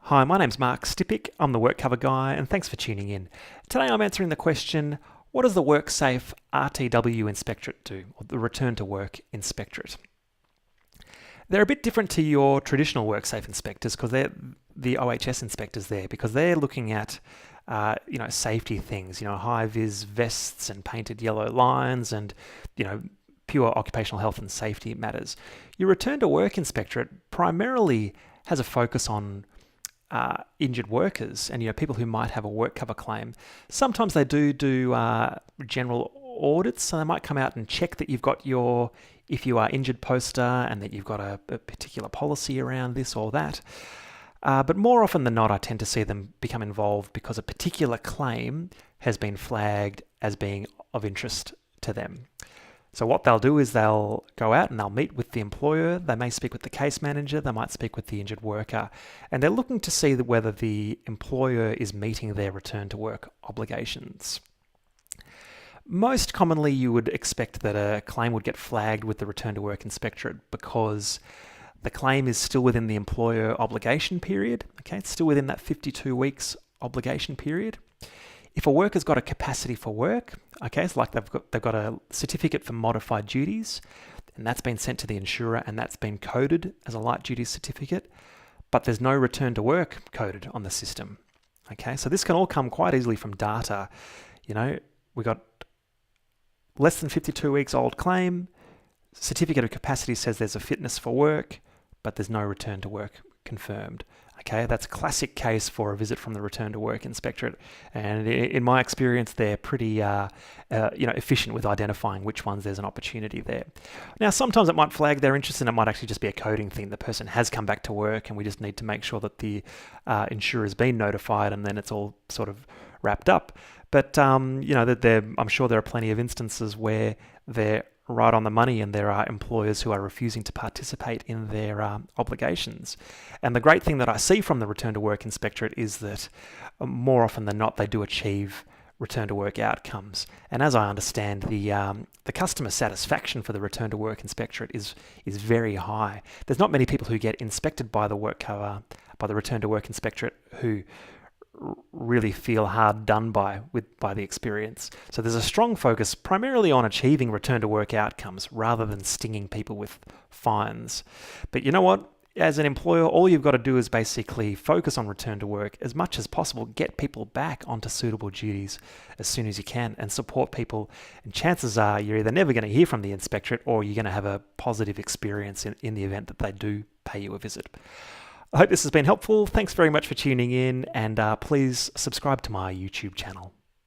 Hi, my name's Mark Stipic. I'm the work cover guy, and thanks for tuning in. Today I'm answering the question, what does the WorkSafe RTW inspectorate do, or the Return to Work inspectorate? They're a bit different to your traditional WorkSafe inspectors because they're the OHS inspectors there, because they're looking at safety things, high-vis vests and painted yellow lines and, pure occupational health and safety matters. Your Return to Work inspectorate primarily has a focus on injured workers and people who might have a work cover claim. Sometimes they do general audits, so they might come out and check that you've got if you are injured poster and that you've got a particular policy around this or that. But more often than not, I tend to see them become involved because a particular claim has been flagged as being of interest to them. So what they'll do is they'll go out and they'll meet with the employer. They may speak with the case manager. They might speak with the injured worker. And they're looking to see whether the employer is meeting their return to work obligations. Most commonly, you would expect that a claim would get flagged with the Return to Work inspectorate because the claim is still within the employer obligation period. Okay, it's still within that 52 weeks obligation period. If a worker's got a capacity for work, okay, it's like they've got a certificate for modified duties, and that's been sent to the insurer and that's been coded as a light duty certificate, but there's no return to work coded on the system. Okay, so this can all come quite easily from data. We got less than 52 weeks old claim, certificate of capacity says there's a fitness for work, but there's no return to work confirmed. Okay, that's a classic case for a visit from the Return to Work inspectorate, and in my experience, they're pretty efficient with identifying which ones there's an opportunity there. Now, sometimes it might flag their interest, and it might actually just be a coding thing. The person has come back to work, and we just need to make sure that the insurer's been notified, and then it's all sort of wrapped up. But I'm sure there are plenty of instances where they're right on the money and there are employers who are refusing to participate in their obligations. And the great thing that I see from the Return to Work inspectorate is that more often than not, they do achieve return to work outcomes. And as I understand, the customer satisfaction for the Return to Work inspectorate is very high. There's not many people who get inspected by the Return to Work inspectorate who really feel hard done by the experience. So there's a strong focus primarily on achieving return to work outcomes rather than stinging people with fines. But you know what? As an employer, all you've got to do is basically focus on return to work as much as possible, get people back onto suitable duties as soon as you can and support people. And chances are you're either never going to hear from the inspectorate or you're going to have a positive experience in the event that they do pay you a visit. I hope this has been helpful. Thanks very much for tuning in, and please subscribe to my YouTube channel.